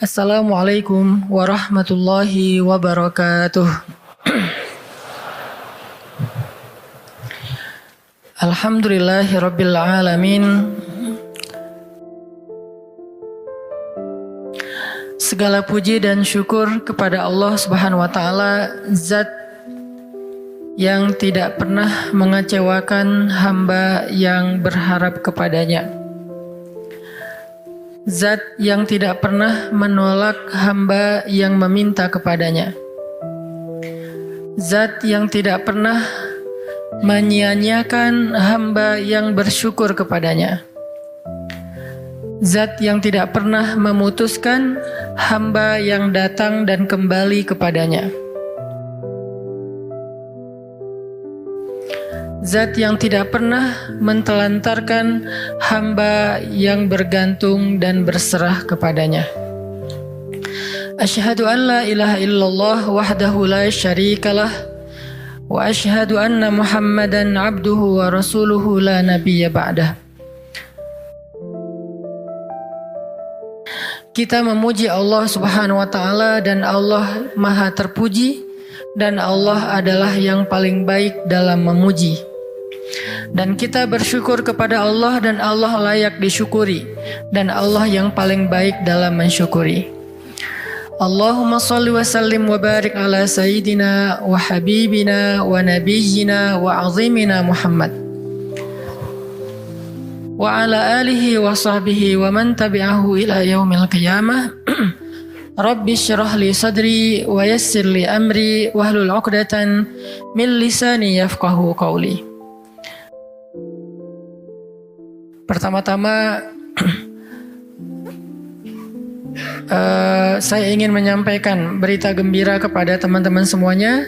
Assalamualaikum warahmatullahi wabarakatuh. Alhamdulillahirabbil alamin. Segala puji dan syukur kepada Allah Subhanahu wa taala, zat yang tidak pernah mengecewakan hamba yang berharap kepadanya. Zat yang tidak pernah menolak hamba yang meminta kepadanya. Zat yang tidak pernah menyia-nyiakan hamba yang bersyukur kepadanya. Zat yang tidak pernah memutuskan hamba yang datang dan kembali kepadanya. Zat yang tidak pernah mentelantarkan hamba yang bergantung dan berserah kepadanya. Asyhadu an la ilaha illallah wahdahu la syarikalah wa asyhadu anna Muhammadan abduhu wa rasuluhu la nabiyya ba'dah. Kita memuji Allah Subhanahu wa taala, dan Allah Maha terpuji, dan Allah adalah yang paling baik dalam memuji. Dan kita bersyukur kepada Allah, dan Allah layak disyukuri, dan Allah yang paling baik dalam mensyukuri. Allahumma salli wa sallim wa barik ala sayyidina wa habibina wa nabiyyina wa azimina Muhammad wa ala alihi wa sahbihi wa man tabi'ahu ila yaumil qiyamah. Rabbi syrah li sadri wa yassir li amri wahlul 'uqdatan min lisani yafqahu qawli. Pertama-tama saya ingin menyampaikan berita gembira kepada teman-teman semuanya.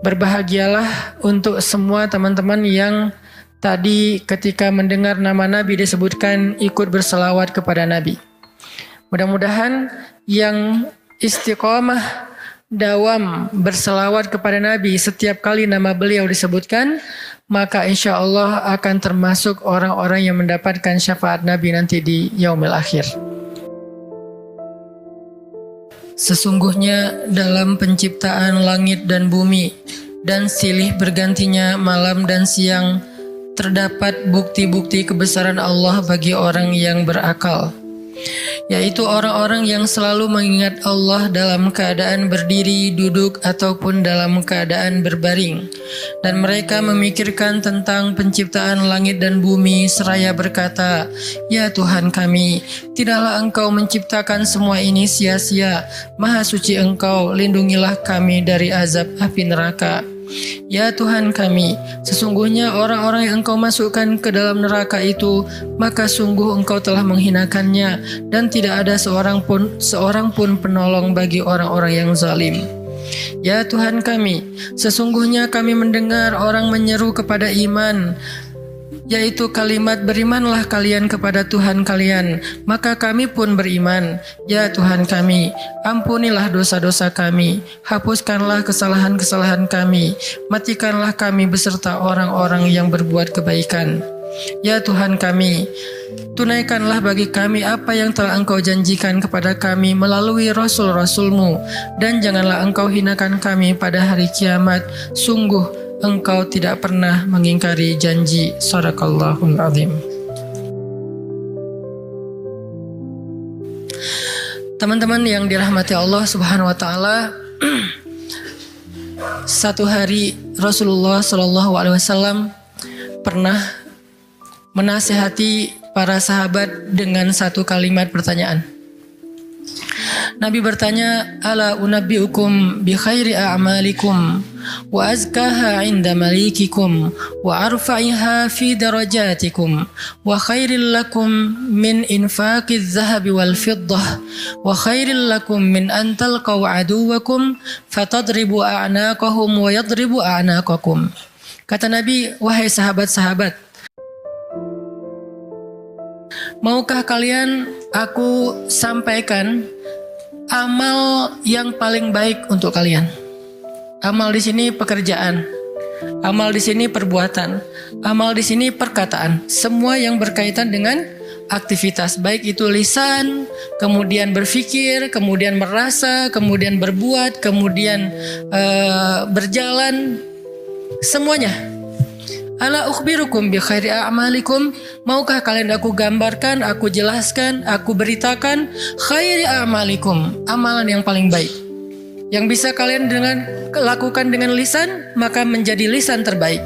Berbahagialah untuk semua teman-teman yang tadi ketika mendengar nama Nabi disebutkan ikut berselawat kepada Nabi. Mudah-mudahan yang istiqomah dawam berselawat kepada Nabi setiap kali nama beliau disebutkan, maka insya Allah akan termasuk orang-orang yang mendapatkan syafaat Nabi nanti di yaumil akhir. Sesungguhnya dalam penciptaan langit dan bumi dan silih bergantinya malam dan siang, terdapat bukti-bukti kebesaran Allah bagi orang yang berakal, yaitu orang-orang yang selalu mengingat Allah dalam keadaan berdiri, duduk, ataupun dalam keadaan berbaring. Dan mereka memikirkan tentang penciptaan langit dan bumi seraya berkata, "Ya Tuhan kami, tidaklah Engkau menciptakan semua ini sia-sia. Maha suci Engkau, lindungilah kami dari azab api neraka. Ya Tuhan kami, sesungguhnya orang-orang yang Engkau masukkan ke dalam neraka itu, maka sungguh Engkau telah menghinakannya, dan tidak ada seorang pun penolong bagi orang-orang yang zalim. Ya Tuhan kami, sesungguhnya kami mendengar orang menyeru kepada iman, yaitu kalimat berimanlah kalian kepada Tuhan kalian, maka kami pun beriman. Ya Tuhan kami, ampunilah dosa-dosa kami, hapuskanlah kesalahan-kesalahan kami, matikanlah kami beserta orang-orang yang berbuat kebaikan. Ya Tuhan kami, tunaikanlah bagi kami apa yang telah Engkau janjikan kepada kami melalui Rasul-Rasul-Mu, dan janganlah Engkau hinakan kami pada hari kiamat. Sungguh Engkau tidak pernah mengingkari janji." Shadaqallahul azim. Teman-teman yang dirahmati Allah Subhanahu wa taala, satu hari Rasulullah Shallallahu alaihi wasallam pernah menasihati para sahabat dengan satu kalimat pertanyaan. Nabi bertanya, "Ala unabbiukum bi khairi a'malikum wa azkaha 'inda malikikum wa arfa'iha fi darajatikum wa khairil lakum min infaqiz zahabi wal fiddah wa khairil lakum min an talqaw aduwakum fatadribu a'naqahum wa yadribu a'naqakum." Kata Nabi, "Wahai sahabat-sahabat, maukah kalian aku sampaikan amal yang paling baik untuk kalian?" Amal di sini pekerjaan, amal di sini perbuatan, amal di sini perkataan, semua yang berkaitan dengan aktivitas, baik itu lisan, kemudian berpikir, kemudian merasa, kemudian berbuat, kemudian berjalan, semuanya. Ala ukhbirukum bi khairi a'malikum, maukah kalian aku gambarkan, aku jelaskan, aku beritakan khairi a'malikum, amalan yang paling baik. Yang bisa kalian lakukan dengan lisan, maka menjadi lisan terbaik.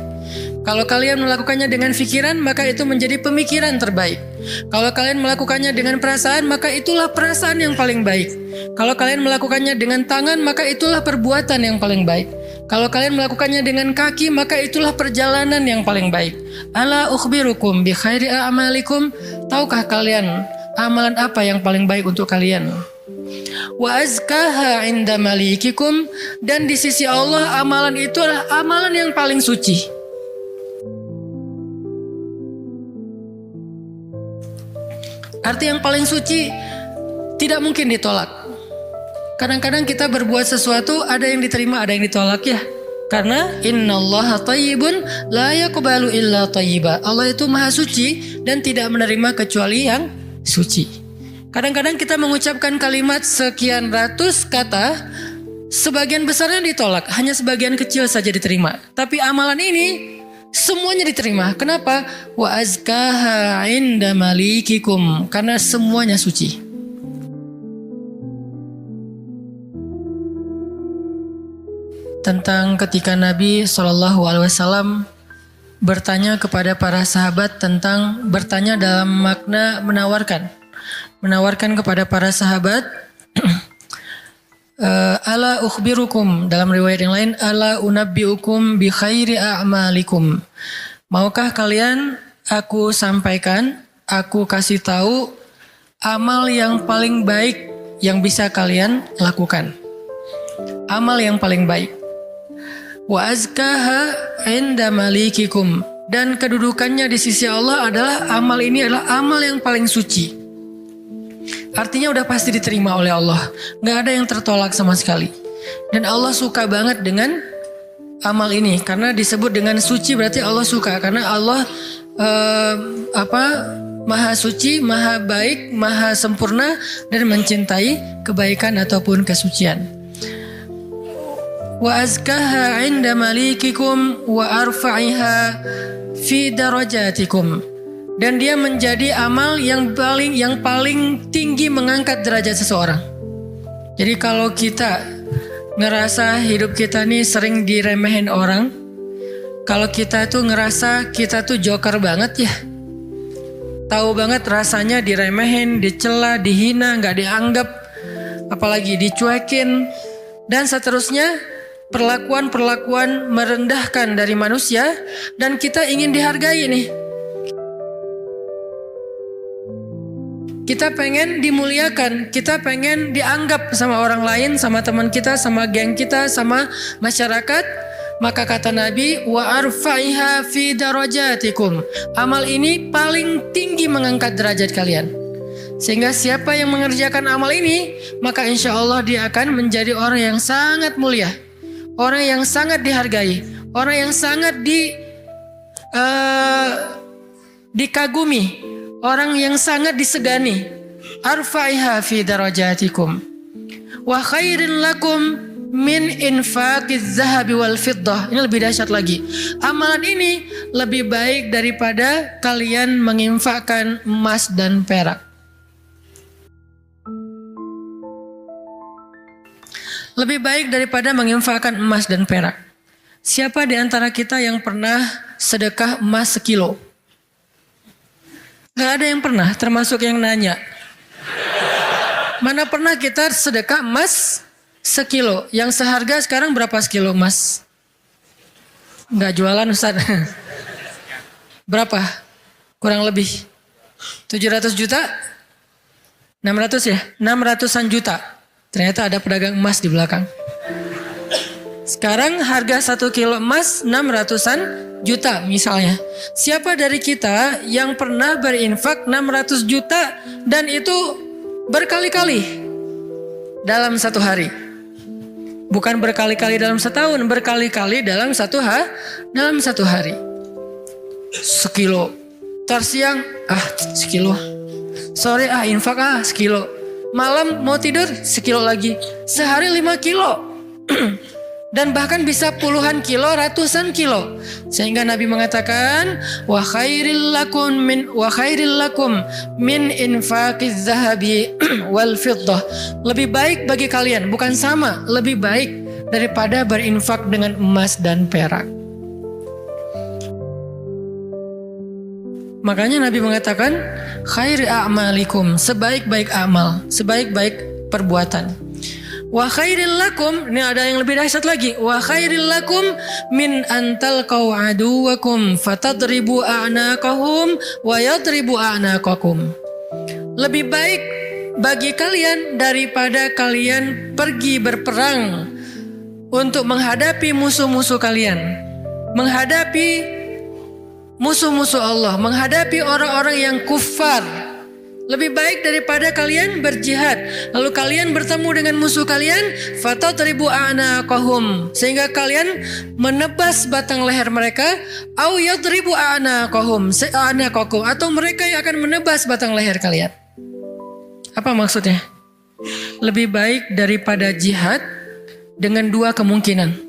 Kalau kalian melakukannya dengan pikiran, maka itu menjadi pemikiran terbaik. Kalau kalian melakukannya dengan perasaan, maka itulah perasaan yang paling baik. Kalau kalian melakukannya dengan tangan, maka itulah perbuatan yang paling baik. Kalau kalian melakukannya dengan kaki, maka itulah perjalanan yang paling baik. Ala ukhbirukum bi khairi a'malikum, tahukah kalian amalan apa yang paling baik untuk kalian? Wa azkaha inda malikikum, dan di sisi Allah amalan itu adalah amalan yang paling suci. Arti yang paling suci tidak mungkin ditolak. Kadang-kadang kita berbuat sesuatu, ada yang diterima, ada yang ditolak ya. Karena innallaha thayyibun la yaqbalu illa thayyiba. Allah itu maha suci dan tidak menerima kecuali yang suci. Kadang-kadang kita mengucapkan kalimat sekian ratus kata, sebagian besarnya ditolak, hanya sebagian kecil saja diterima. Tapi amalan ini semuanya diterima. Kenapa? Wa azkaha inda malikikum, karena semuanya suci. Tentang ketika Nabi SAW bertanya kepada para sahabat tentang, bertanya dalam makna menawarkan kepada para sahabat, ala ukhbirukum, dalam riwayat yang lain ala unabbiukum bi khairi a'malikum, maukah kalian aku sampaikan, aku kasih tahu amal yang paling baik yang bisa kalian lakukan, amal yang paling baik. Wa azkaha inda malikikum, dan kedudukannya di sisi Allah adalah amal ini adalah amal yang paling suci. Artinya udah pasti diterima oleh Allah, nggak ada yang tertolak sama sekali. Dan Allah suka banget dengan amal ini, karena disebut dengan suci berarti Allah suka, karena Allah maha suci, maha baik, maha sempurna, dan mencintai kebaikan ataupun kesucian. Wa azkaha inda malikikum wa arfa'iha fi darajatikum, dan dia menjadi amal yang paling tinggi mengangkat derajat seseorang. Jadi kalau kita ngerasa hidup kita nih sering diremehin orang, kalau kita tuh ngerasa kita tuh joker banget ya, tahu banget rasanya diremehin, dicela, dihina, nggak dianggap, apalagi dicuekin, dan seterusnya, perlakuan-perlakuan merendahkan dari manusia, dan kita ingin dihargai nih. Kita pengen dimuliakan, kita pengen dianggap sama orang lain, sama teman kita, sama geng kita, sama masyarakat. Maka kata Nabi, wa arfa'iha fi darajatikum, amal ini paling tinggi mengangkat derajat kalian. Sehingga siapa yang mengerjakan amal ini, maka insya Allah dia akan menjadi orang yang sangat mulia, orang yang sangat dihargai, orang yang sangat dikagumi, orang yang sangat disegani. Arfa'iha fi darajatikum wa khairin lakum min infaqiz zahabi wal fiddah. Ini lebih dahsyat lagi. Amalan ini lebih baik daripada kalian menginfakkan emas dan perak. Lebih baik daripada menginfakkan emas dan perak. Siapa di antara kita yang pernah sedekah emas 1 kilo? Gak ada yang pernah, termasuk yang nanya. Mana pernah kita sedekah emas 1 kilo? Yang seharga sekarang berapa sekilo emas? Gak jualan Ustaz. Berapa? Kurang lebih 700 juta? 600 ya? 600-an juta. Ternyata ada pedagang emas di belakang. Sekarang harga 1 kilo emas 600-an juta misalnya. Siapa dari kita yang pernah berinfak 600 juta dan itu berkali-kali dalam 1 hari? Bukan berkali-kali dalam setahun, berkali-kali dalam 1 hari. 1 kilo. Tar siang, 1 kilo. Sore infak sekilo. Malam mau tidur sekilo lagi. Sehari 5 kilo. Dan bahkan bisa puluhan kilo, ratusan kilo. Sehingga Nabi mengatakan, wa khairil lakum min infaqiz zahabi wal fiddah. Lebih baik bagi kalian, bukan sama, lebih baik daripada berinfak dengan emas dan perak. Makanya Nabi mengatakan, khairi a'malikum, sebaik-baik amal, sebaik-baik perbuatan. Wa khairil lakum, ini ada yang lebih dahsyat lagi. Wa khairil lakum min antal qaw aduwakum fatadribu a'naqahum wa yadribu a'naqakum. Lebih baik bagi kalian daripada kalian pergi berperang untuk menghadapi musuh-musuh kalian, menghadapi musuh-musuh Allah, menghadapi orang-orang yang kufar. Lebih baik daripada kalian berjihad, lalu kalian bertemu dengan musuh kalian, fatadribu a'naqahum, sehingga kalian menebas batang leher mereka, au yadribu a'naqahum, atau mereka yang akan menebas batang leher kalian. Apa maksudnya? Lebih baik daripada jihad dengan 2 kemungkinan.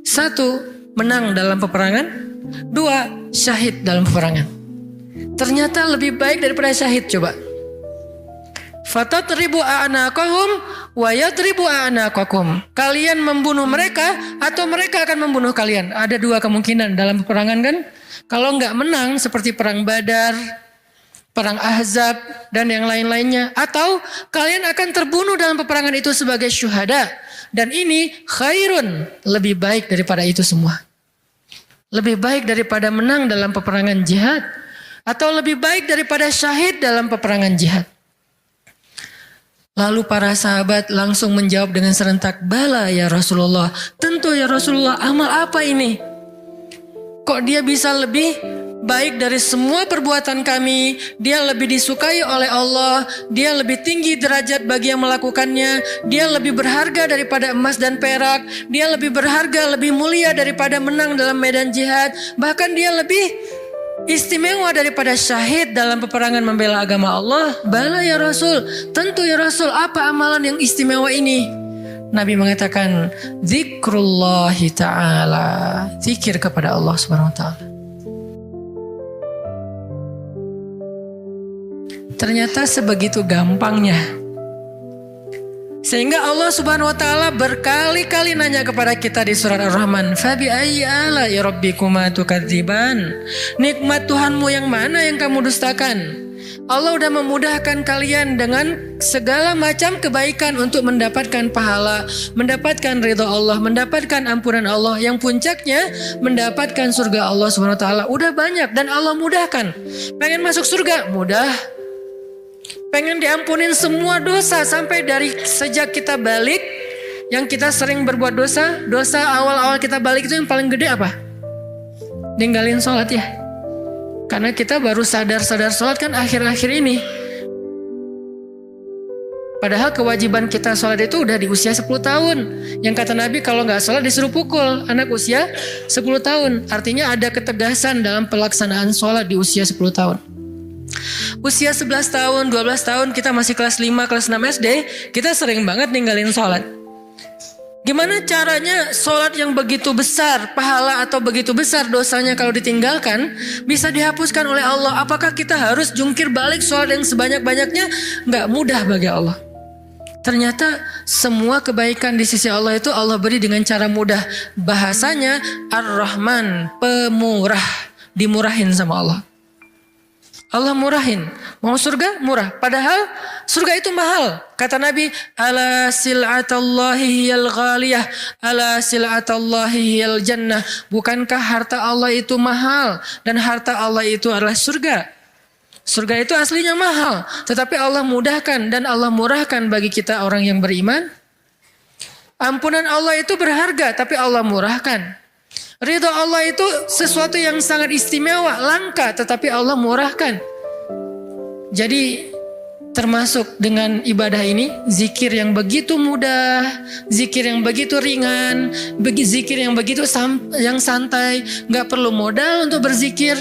1, menang dalam peperangan. 2, syahid dalam peperangan. Ternyata lebih baik daripada syahid. Coba. Fatadribu a'naqahum wa yadribu a'naqakum. Kalian membunuh mereka atau mereka akan membunuh kalian. Ada 2 kemungkinan dalam peperangan kan? Kalau nggak menang seperti perang Badar, perang Ahzab dan yang lain-lainnya, atau kalian akan terbunuh dalam peperangan itu sebagai syuhada. Dan ini khairun, lebih baik daripada itu semua. Lebih baik daripada menang dalam peperangan jihad, atau lebih baik daripada syahid dalam peperangan jihad. Lalu para sahabat langsung menjawab dengan serentak, bala ya Rasulullah, tentu ya Rasulullah, amal apa ini? Kok dia bisa lebih baik dari semua perbuatan kami? Dia lebih disukai oleh Allah, dia lebih tinggi derajat bagi yang melakukannya, dia lebih berharga daripada emas dan perak, dia lebih berharga, lebih mulia daripada menang dalam medan jihad, bahkan dia lebih istimewa daripada syahid dalam peperangan membela agama Allah. Bala ya Rasul, tentu ya Rasul, apa amalan yang istimewa ini? Nabi mengatakan, zikrullahi ta'ala, zikir kepada Allah subhanahu wa ta'ala. Ternyata sebegitu gampangnya, sehingga Allah subhanahu wa ta'ala berkali-kali nanya kepada kita di surat Ar-Rahman, fabi ayyi ala'i rabbikuma tukadziban, nikmat Tuhanmu yang mana yang kamu dustakan? Allah udah memudahkan kalian dengan segala macam kebaikan untuk mendapatkan pahala, mendapatkan ridha Allah, mendapatkan ampunan Allah, yang puncaknya mendapatkan surga Allah subhanahu wa ta'ala. Udah banyak dan Allah mudahkan. Pengen masuk surga? Mudah. Pengen diampunin semua dosa sampai dari sejak kita balik, yang kita sering berbuat dosa awal-awal kita balik itu yang paling gede apa? Ninggalin sholat ya. Karena kita baru sadar-sadar sholat kan akhir-akhir ini. Padahal kewajiban kita sholat itu udah di usia 10 tahun. Yang kata Nabi kalau gak sholat disuruh pukul anak usia 10 tahun. Artinya ada ketegasan dalam pelaksanaan sholat di usia 10 tahun. Usia 11 tahun, 12 tahun kita masih kelas 5, kelas 6 SD, kita sering banget ninggalin sholat. Gimana caranya sholat yang begitu besar pahala atau begitu besar dosanya kalau ditinggalkan bisa dihapuskan oleh Allah? Apakah kita harus jungkir balik sholat yang sebanyak-banyaknya? Nggak mudah bagi Allah. Ternyata semua kebaikan di sisi Allah itu Allah beri dengan cara mudah. Bahasanya Ar-Rahman, pemurah, dimurahin sama Allah. Allah murahin. Mau surga? Murah. Padahal surga itu mahal. Kata Nabi, ala sil'atallahi hiyal ghaliyah, ala sil'atallahi hiyal jannah. Bukankah harta Allah itu mahal? Dan harta Allah itu adalah surga. Surga itu aslinya mahal. Tetapi Allah mudahkan dan Allah murahkan bagi kita orang yang beriman. Ampunan Allah itu berharga, tapi Allah murahkan. Ridha Allah itu sesuatu yang sangat istimewa, langka, tetapi Allah murahkan. Jadi termasuk dengan ibadah ini, zikir yang begitu mudah, zikir yang begitu ringan, zikir yang begitu yang santai, gak perlu modal untuk berzikir.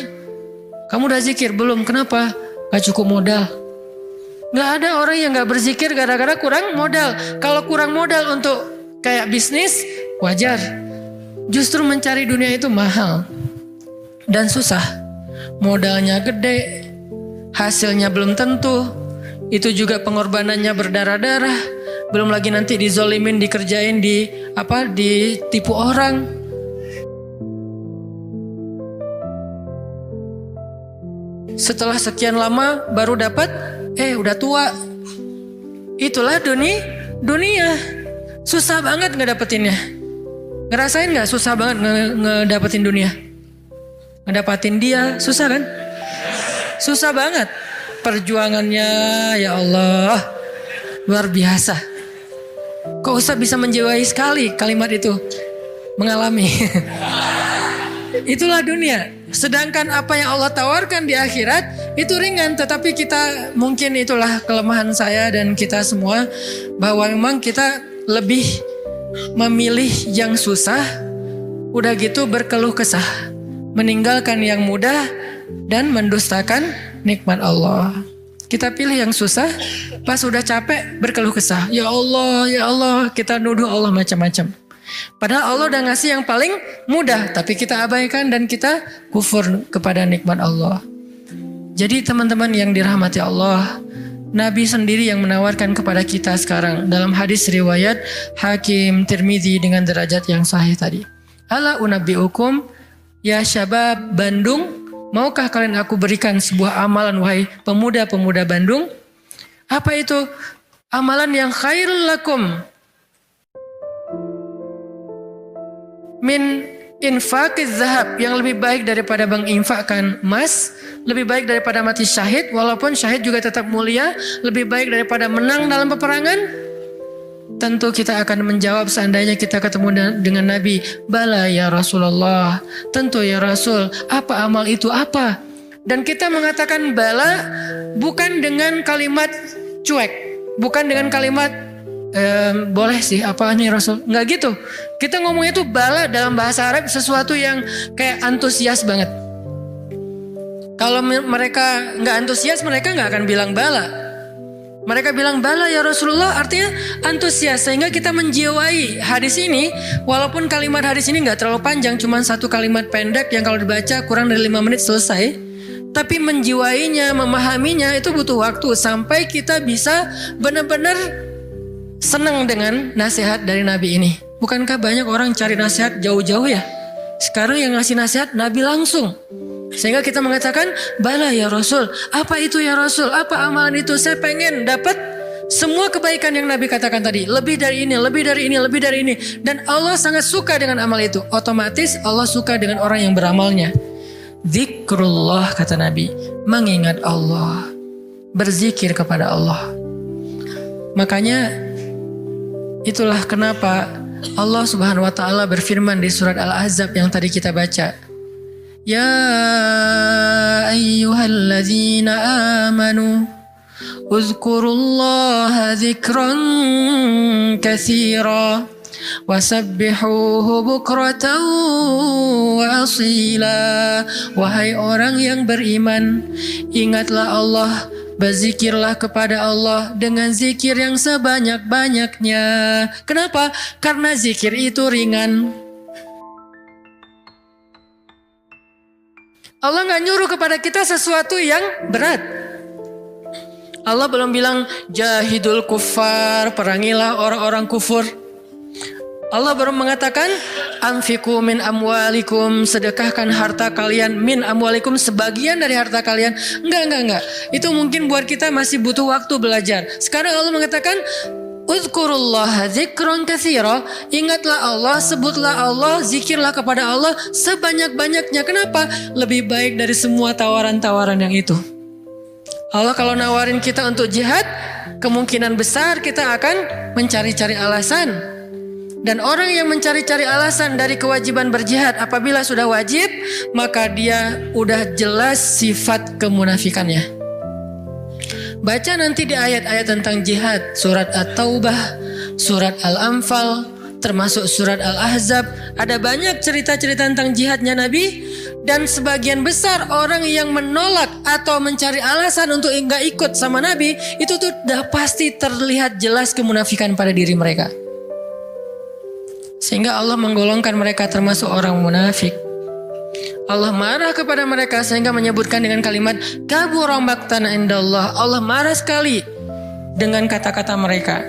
Kamu udah zikir? Belum, kenapa? Gak cukup modal. Nggak ada orang yang nggak berzikir gara-gara kurang modal. Kalau kurang modal untuk kayak bisnis, wajar. Justru mencari dunia itu mahal dan susah. Modalnya gede, hasilnya belum tentu. Itu juga pengorbanannya berdarah-darah. Belum lagi nanti dizolimin, dikerjain, ditipu orang. Setelah sekian lama baru dapat, udah tua. Itulah dunia. Susah banget ngedapetinnya. Ngerasain gak susah banget ngedapetin dunia? Ngedapetin dia, susah kan? Susah banget. Perjuangannya, ya Allah, luar biasa. Kok Ustaz bisa menjiwai sekali kalimat itu? Mengalami. Itulah dunia. Sedangkan apa yang Allah tawarkan di akhirat itu ringan. Tetapi kita, mungkin itulah kelemahan saya dan kita semua, bahwa memang kita lebih memilih yang susah, udah gitu berkeluh kesah, meninggalkan yang mudah dan mendustakan nikmat Allah. Kita pilih yang susah, pas udah capek berkeluh kesah. Ya Allah, kita nuduh Allah macam-macam. Padahal Allah udah ngasih yang paling mudah, tapi kita abaikan dan kita kufur kepada nikmat Allah. Jadi teman-teman yang dirahmati Allah, Nabi sendiri yang menawarkan kepada kita sekarang dalam hadis riwayat Hakim Tirmidzi dengan derajat yang sahih tadi. Ala unabbiukum ya syabab Bandung, maukah kalian aku berikan sebuah amalan wahai pemuda-pemuda Bandung? Apa itu? Amalan yang khairul lakum min infaqiz zahab, yang lebih baik daripada menginfakkan emas, lebih baik daripada mati syahid, walaupun syahid juga tetap mulia, lebih baik daripada menang dalam peperangan. Tentu kita akan menjawab seandainya kita ketemu dengan Nabi, bala ya Rasulullah, tentu ya Rasul, apa amal itu apa? Dan kita mengatakan bala bukan dengan kalimat cuek, bukan dengan kalimat boleh sih, apa nih Rasul, nggak gitu. Kita ngomongnya itu bala dalam bahasa Arab sesuatu yang kayak antusias banget. Kalau mereka nggak antusias, mereka nggak akan bilang bala. Mereka bilang bala ya Rasulullah, artinya antusias, sehingga kita menjiwai hadis ini. Walaupun kalimat hadis ini nggak terlalu panjang, cuma satu kalimat pendek yang kalau dibaca kurang dari 5 menit selesai. Tapi menjiwainya, memahaminya itu butuh waktu sampai kita bisa benar-benar senang dengan nasihat dari Nabi ini. Bukankah banyak orang cari nasihat jauh-jauh ya? Sekarang yang ngasih nasihat Nabi langsung. Sehingga kita mengatakan, bala ya Rasul, apa itu ya Rasul, apa amalan itu? Saya pengen dapat semua kebaikan yang Nabi katakan tadi, lebih dari ini, lebih dari ini, lebih dari ini. Dan Allah sangat suka dengan amal itu. Otomatis Allah suka dengan orang yang beramalnya. Zikrullah, kata Nabi, mengingat Allah, berzikir kepada Allah. Makanya itulah kenapa Allah Subhanahu wa taala berfirman di surat Al-Ahzab yang tadi kita baca. Ya ayyuhalladzina amanu uzkurullaha dzikran katsira wasabbihuhu bukratan wa asila. Wahai orang yang beriman, ingatlah Allah, berzikirlah kepada Allah dengan zikir yang sebanyak-banyaknya. Kenapa? Karena zikir itu ringan. Allah gak nyuruh kepada kita sesuatu yang berat. Allah belum bilang jahidul kuffar, perangilah orang-orang kufur. Allah baru mengatakan anfiqu min amwalikum, sedekahkan harta kalian, min amwalikum, sebagian dari harta kalian. Enggak. Itu mungkin buat kita masih butuh waktu belajar. Sekarang Allah mengatakan uzkurullaha dzikran katsira, ingatlah Allah, sebutlah Allah, zikirlah kepada Allah sebanyak-banyaknya. Kenapa? Lebih baik dari semua tawaran-tawaran yang itu. Allah kalau nawarin kita untuk jihad, kemungkinan besar kita akan mencari-cari alasan. Dan orang yang mencari-cari alasan dari kewajiban berjihad, apabila sudah wajib, maka dia udah jelas sifat kemunafikannya. Baca nanti di ayat-ayat tentang jihad, surat At-Taubah, surat Al-Anfal, termasuk surat Al-Ahzab. Ada banyak cerita-cerita tentang jihadnya Nabi. Dan sebagian besar orang yang menolak atau mencari alasan untuk enggak ikut sama Nabi, itu tuh udah pasti terlihat jelas kemunafikan pada diri mereka. Sehingga Allah menggolongkan mereka termasuk orang munafik. Allah marah kepada mereka sehingga menyebutkan dengan kalimat kabura maqtan indallah. Allah marah sekali dengan kata-kata mereka.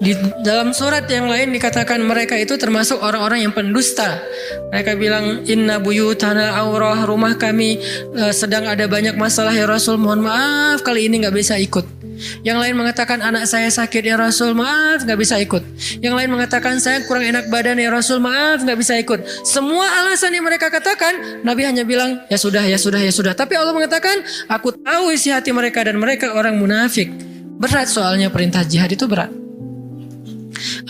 Di dalam surat yang lain dikatakan mereka itu termasuk orang-orang yang pendusta. Mereka bilang inna buyutana aurah, rumah kami sedang ada banyak masalah ya Rasul, mohon maaf kali ini gak bisa ikut. Yang lain mengatakan anak saya sakit ya Rasul, maaf gak bisa ikut. Yang lain mengatakan saya kurang enak badan ya Rasul, maaf gak bisa ikut. Semua alasan yang mereka katakan, Nabi hanya bilang ya sudah, ya sudah, ya sudah. Tapi Allah mengatakan aku tahu isi hati mereka dan mereka orang munafik. Berat soalnya perintah jihad itu berat.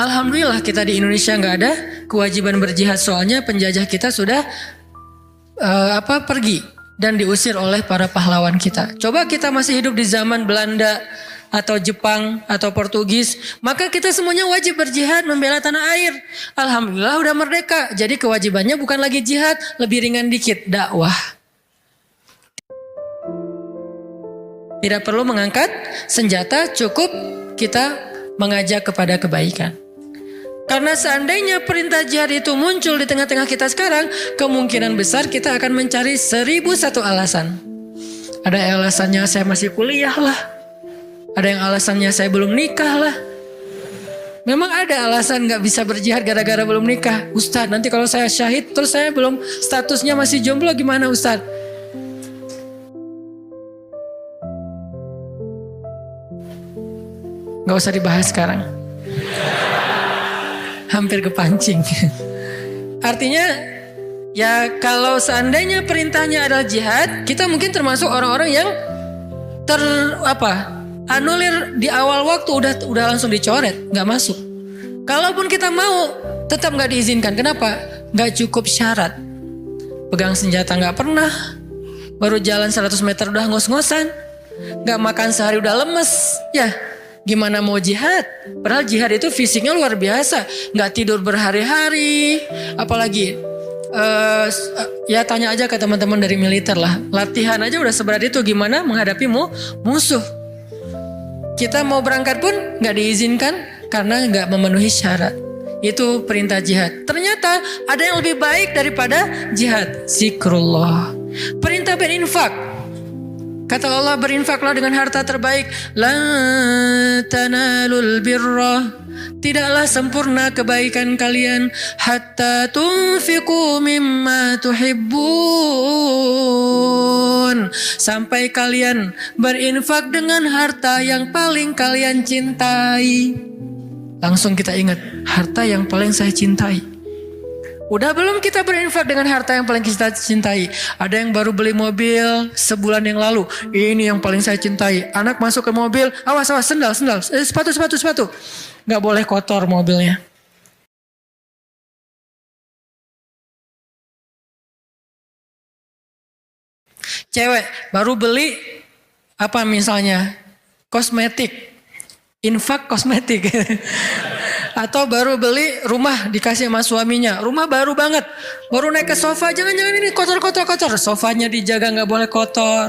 Alhamdulillah kita di Indonesia nggak ada kewajiban berjihad, soalnya penjajah kita sudah pergi dan diusir oleh para pahlawan kita. Coba kita masih hidup di zaman Belanda atau Jepang atau Portugis, maka kita semuanya wajib berjihad membela tanah air. Alhamdulillah udah merdeka, jadi kewajibannya bukan lagi jihad, lebih ringan dikit, dakwah. Tidak perlu mengangkat senjata, cukup kita mengajak kepada kebaikan. Karena seandainya perintah jihad itu muncul di tengah-tengah kita sekarang, kemungkinan besar kita akan mencari 1001 alasan. Ada alasannya saya masih kuliah lah. Ada yang alasannya saya belum nikah lah. Memang ada alasan gak bisa berjihad gara-gara belum nikah. Ustadz, nanti kalau saya syahid terus saya belum, statusnya masih jomblo gimana Ustadz? Gak usah dibahas sekarang. Hampir kepancing. Artinya ya kalau seandainya perintahnya adalah jihad, kita mungkin termasuk orang-orang yang anulir di awal waktu, udah langsung dicoret, nggak masuk. Kalaupun kita mau, tetap nggak diizinkan. Kenapa? Nggak cukup syarat. Pegang senjata nggak pernah, baru jalan 100 meter udah ngos-ngosan, nggak makan sehari udah lemes, ya. Gimana mau jihad? Padahal jihad itu fisiknya luar biasa, nggak tidur berhari-hari, apalagi ya tanya aja ke teman-teman dari militer lah, latihan aja udah seberat itu, gimana menghadapi musuh? Kita mau berangkat pun nggak diizinkan karena nggak memenuhi syarat. Itu perintah jihad. Ternyata ada yang lebih baik daripada jihad, zikrullah. Perintah berinfak. Kata Allah, berinfaklah dengan harta terbaik. La tanalul birra, tidaklah sempurna kebaikan kalian hatta tunfiqu mimma tuhibbun, sampai kalian berinfak dengan harta yang paling kalian cintai. Langsung kita ingat, harta yang paling saya cintai. Udah belum kita berinfak dengan harta yang paling kita cintai? Ada yang baru beli mobil sebulan yang lalu. Ini yang paling saya cintai. Anak masuk ke mobil, awas, sendal, sepatu. Gak boleh kotor mobilnya. Cewek baru beli misalnya kosmetik, infak kosmetik. Atau baru beli rumah dikasih sama suaminya, rumah baru banget, baru naik ke sofa, jangan-jangan ini kotor, sofanya dijaga nggak boleh kotor.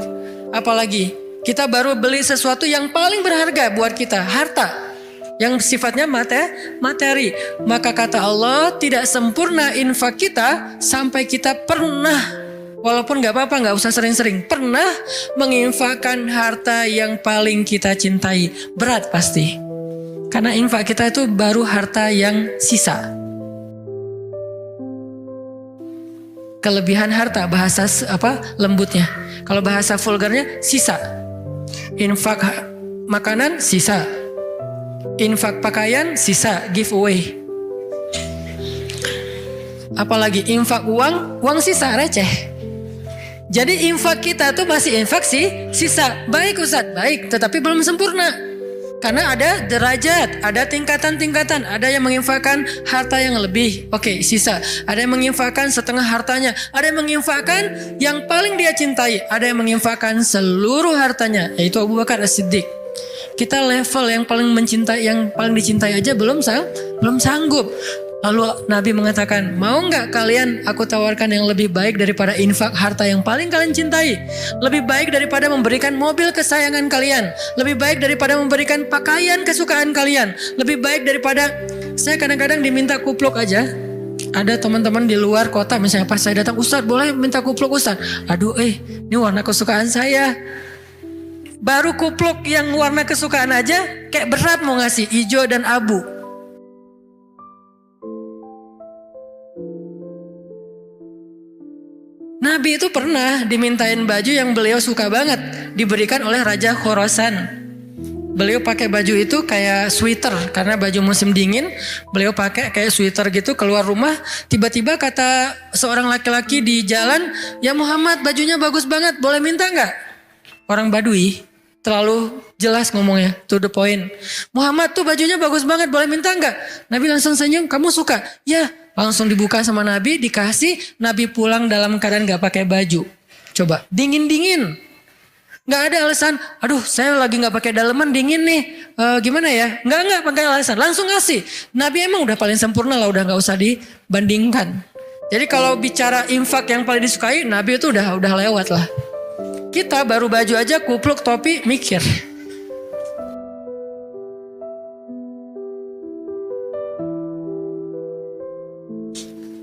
Apalagi kita baru beli sesuatu yang paling berharga buat kita, harta yang sifatnya materi. Maka kata Allah, tidak sempurna infak kita sampai kita pernah, walaupun nggak apa-apa, nggak usah sering-sering, pernah menginfakkan harta yang paling kita cintai. Berat pasti. Karena infak kita itu baru harta yang sisa. Kelebihan harta, bahasa lembutnya. Kalau bahasa vulgarnya sisa. Infak makanan sisa. Infak pakaian sisa, giveaway. Apalagi infak uang sisa, receh. Jadi infak kita tuh masih infak sisa. Baik Ustadz, baik, tetapi belum sempurna. Karena ada derajat, ada tingkatan-tingkatan. Ada yang menginfakkan harta yang lebih, oke, sisa. Ada yang menginfakkan setengah hartanya. Ada yang menginfakkan yang paling dia cintai. Ada yang menginfakkan seluruh hartanya, yaitu Abu Bakar As-Siddiq. Kita level yang paling mencintai, yang paling dicintai aja belum sanggup. Lalu Nabi mengatakan, mau nggak kalian aku tawarkan yang lebih baik daripada infak harta yang paling kalian cintai? Lebih baik daripada memberikan mobil kesayangan kalian. Lebih baik daripada memberikan pakaian kesukaan kalian. Lebih baik daripada, saya kadang-kadang diminta kupluk aja. Ada teman-teman di luar kota misalnya, pas saya datang, Ustadz boleh minta kupluk Ustadz? Aduh ini warna kesukaan saya. Baru kupluk yang warna kesukaan aja kayak berat mau ngasih, hijau dan abu. Nabi itu pernah dimintain baju yang beliau suka banget, diberikan oleh Raja Khorasan. Beliau pakai baju itu kayak sweater, karena baju musim dingin. Beliau pakai kayak sweater gitu, keluar rumah. Tiba-tiba kata seorang laki-laki di jalan, ya Muhammad bajunya bagus banget, boleh minta nggak? Orang Badui terlalu jelas ngomongnya, to the point. Muhammad tuh bajunya bagus banget, boleh minta nggak? Nabi langsung senyum, kamu suka? Ya. Langsung dibuka sama Nabi, dikasih. Nabi pulang dalam keadaan gak pakai baju. Coba, dingin-dingin. Gak ada alasan, aduh saya lagi gak pakai daleman, dingin nih. Gimana ya? Gak pakai alasan, langsung ngasih. Nabi emang udah paling sempurna lah, udah gak usah dibandingkan. Jadi kalau bicara infak yang paling disukai, Nabi itu udah lewat lah. Kita baru baju aja, kupluk, topi, mikir.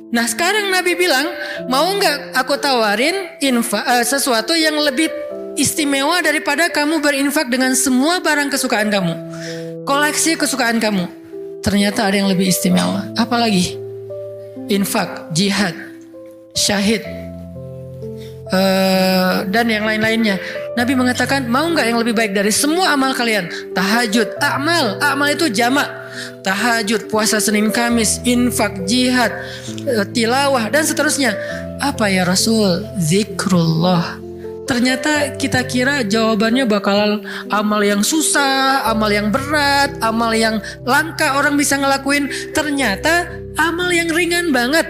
Nah sekarang Nabi bilang, mau nggak aku tawarin sesuatu yang lebih istimewa daripada kamu berinfak dengan semua barang kesukaan kamu, koleksi kesukaan kamu. Ternyata ada yang lebih istimewa. Apalagi? Infak, jihad, syahid, dan yang lain-lainnya. Nabi mengatakan, mau nggak yang lebih baik dari semua amal kalian? Tahajud, amal itu jamak. Tahajud, puasa Senin Kamis, infak, jihad, tilawah dan seterusnya. Apa ya Rasul? Zikrullah. Ternyata kita kira jawabannya bakal amal yang susah, amal yang berat, amal yang langka orang bisa ngelakuin. Ternyata amal yang ringan banget.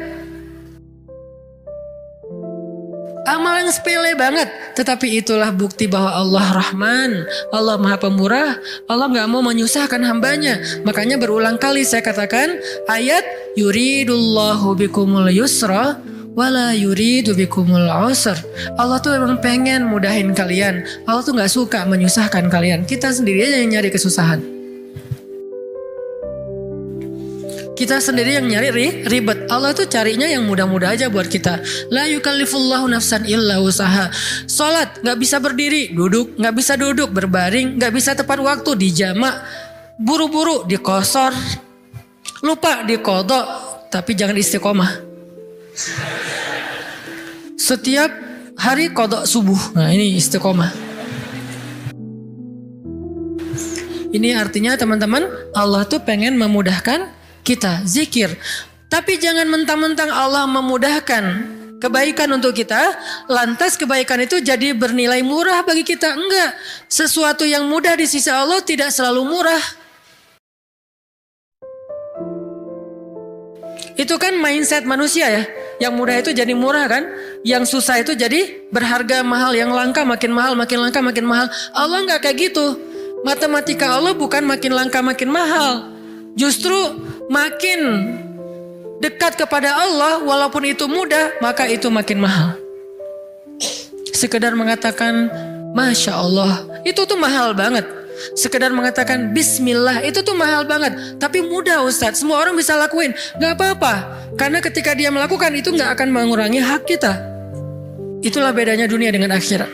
Amal yang sepele banget. Tetapi itulah bukti bahwa Allah Rahman, Allah Maha Pemurah. Allah gak mau menyusahkan hambanya. Makanya berulang kali saya katakan ayat yuridullahu bikumul yusra wala yuridu bikumul usr. Allah tuh memang pengen mudahin kalian. Allah tuh gak suka menyusahkan kalian. Kita sendiri aja yang nyari kesusahan. Kita sendiri yang nyari ribet. Allah tuh carinya yang mudah-mudah aja buat kita. La yukallifullahu nafsan illa usaha. Sholat gak bisa berdiri, duduk. Gak bisa duduk, berbaring. Gak bisa tepat waktu, dijamak. Buru-buru, dikosor. Lupa, dikodok. Tapi jangan istiqomah. Setiap hari kodok subuh. Nah ini istiqomah. Ini artinya teman-teman, Allah tuh pengen memudahkan kita zikir. Tapi jangan mentang-mentang Allah memudahkan kebaikan untuk kita, lantas kebaikan itu jadi bernilai murah bagi kita. Enggak. Sesuatu yang mudah di sisi Allah tidak selalu murah. Itu kan mindset manusia ya. Yang mudah itu jadi murah kan. Yang susah itu jadi berharga mahal. Yang langka makin mahal, makin langka makin mahal. Allah enggak kayak gitu. Matematika Allah bukan makin langka makin mahal. Justru makin dekat kepada Allah, walaupun itu mudah, maka itu makin mahal. Sekedar mengatakan Masya Allah, itu tuh mahal banget. Sekedar mengatakan Bismillah, itu tuh mahal banget. Tapi mudah Ustadz, semua orang bisa lakuin. Gak apa-apa, karena ketika dia melakukan itu gak akan mengurangi hak kita. Itulah bedanya dunia dengan akhirat.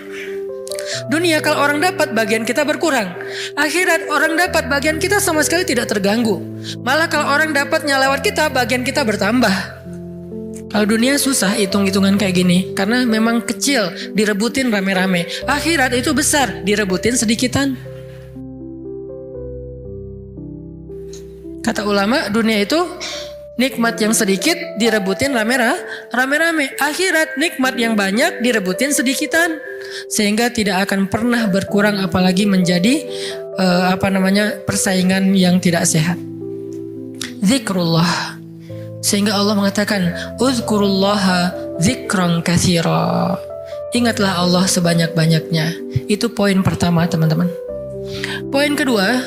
Dunia kalau orang dapat, bagian kita berkurang. Akhirat orang dapat, bagian kita sama sekali tidak terganggu. Malah kalau orang dapatnya lewat kita, bagian kita bertambah. Kalau dunia susah hitung-hitungan kayak gini, karena memang kecil, direbutin rame-rame. Akhirat itu besar, direbutin sedikitan. Kata ulama, dunia itu nikmat yang sedikit direbutin rame-rame. Akhirat nikmat yang banyak direbutin sedikitan. Sehingga tidak akan pernah berkurang, apalagi menjadi persaingan yang tidak sehat. Zikrullah. Sehingga Allah mengatakan uzkurullaha zikran katsira. Ingatlah Allah sebanyak-banyaknya. Itu poin pertama teman-teman. Poin kedua,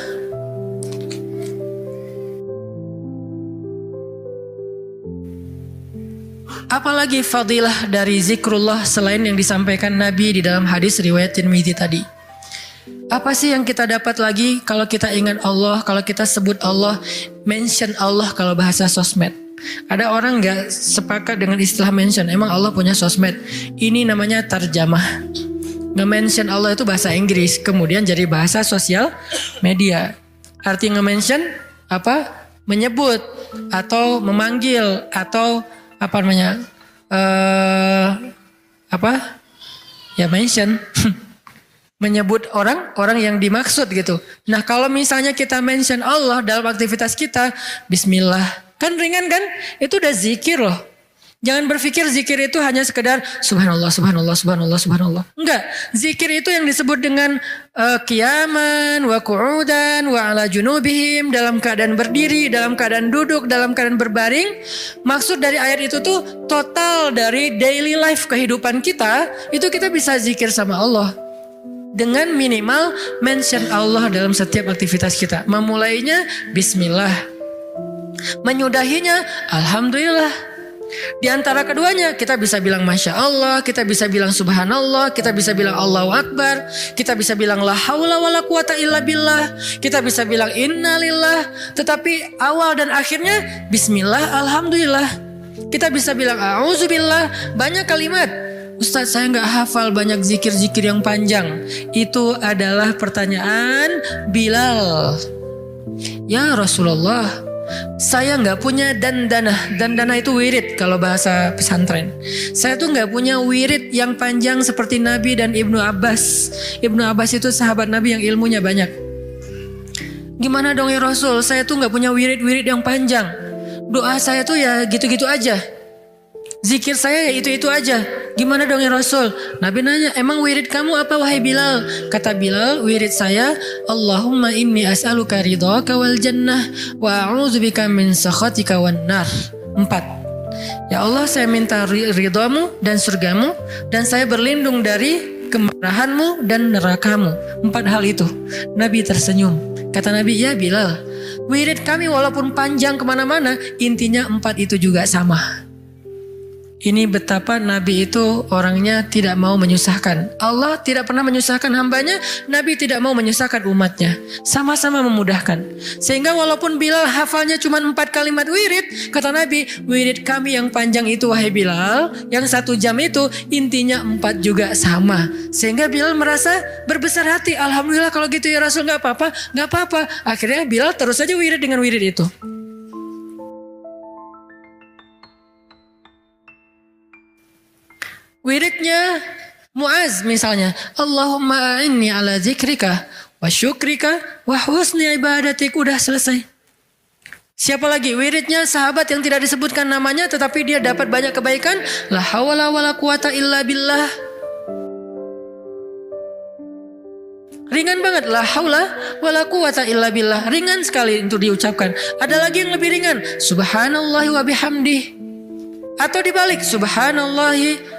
apalagi fadilah dari zikrullah selain yang disampaikan Nabi di dalam hadis riwayat Tirmidzi tadi? Apa sih yang kita dapat lagi kalau kita ingat Allah, kalau kita sebut Allah, mention Allah kalau bahasa sosmed? Ada orang nggak sepakat dengan istilah mention, emang Allah punya sosmed? Ini namanya tarjamah. Nge-mention Allah itu bahasa Inggris, kemudian jadi bahasa sosial media. Arti nge-mention apa? Menyebut atau memanggil atau apa namanya? Ya mention. Menyebut orang yang dimaksud gitu. Nah, kalau misalnya kita mention Allah dalam aktivitas kita, bismillah. Kan ringan kan? Itu udah zikir loh. Jangan berpikir zikir itu hanya sekedar subhanallah, subhanallah, subhanallah, subhanallah. Enggak. Zikir itu yang disebut dengan qiyaman, wa qu'udan, wa ala junubihim, dalam keadaan berdiri, dalam keadaan duduk, dalam keadaan berbaring. Maksud dari ayat itu tuh total dari daily life kehidupan kita, itu kita bisa zikir sama Allah. Dengan minimal mention Allah dalam setiap aktivitas kita. Memulainya bismillah. Menyudahinya alhamdulillah. Di antara keduanya kita bisa bilang masya Allah, kita bisa bilang subhanallah, kita bisa bilang Allahu Akbar, kita bisa bilang la haula wala quwata illa billah, kita bisa bilang innalillah. Tetapi awal dan akhirnya bismillah alhamdulillah. Kita bisa bilang a'udzubillah. Banyak kalimat. Ustadz, saya nggak hafal banyak zikir-zikir yang panjang. Itu adalah pertanyaan Bilal. Ya Rasulullah, saya nggak punya dandana. Dandana itu wirid kalau bahasa pesantren. Saya tuh nggak punya wirid yang panjang seperti Nabi dan Ibnu Abbas. Ibnu Abbas itu sahabat Nabi yang ilmunya banyak. Gimana dong ya Rasul? Saya tuh nggak punya wirid-wirid yang panjang. Doa saya tuh ya gitu-gitu aja. Zikir saya ya itu-itu aja. Gimana dong ya Rasul? Nabi nanya, emang wirid kamu apa wahai Bilal? Kata Bilal, wirid saya Allahumma inni as'aluka ridhaka wal jannah wa a'udzubika min sakhatika wan nar. 4. Ya Allah, saya minta ridhamu dan surgamu, dan saya berlindung dari kemarahanmu dan nerakamu. 4 hal itu. Nabi tersenyum. Kata Nabi, ya Bilal, wirid kami walaupun panjang kemana-mana, intinya 4 itu juga sama. Ini betapa Nabi itu orangnya tidak mau menyusahkan. Allah tidak pernah menyusahkan hambanya, Nabi tidak mau menyusahkan umatnya. Sama-sama memudahkan. Sehingga walaupun Bilal hafalnya cuma 4 kalimat wirid, kata Nabi, wirid kami yang panjang itu wahai Bilal, yang 1 jam itu intinya 4 juga sama. Sehingga Bilal merasa berbesar hati. Alhamdulillah kalau gitu ya Rasul, gak apa-apa, gak apa-apa. Akhirnya Bilal terus saja wirid dengan wirid itu. Wiridnya Muaz misalnya, Allahumma a'inni ala zikrika wa syukrika wa husni ibadatik. Udah selesai. Siapa lagi? Wiridnya sahabat yang tidak disebutkan namanya tetapi dia dapat banyak kebaikan. La hawla wala quwata illa billah. Ringan banget. La haula wala quwata illa billah. Ringan sekali untuk diucapkan. Ada lagi yang lebih ringan. Subhanallahi wa bihamdih. Atau dibalik. Subhanallahil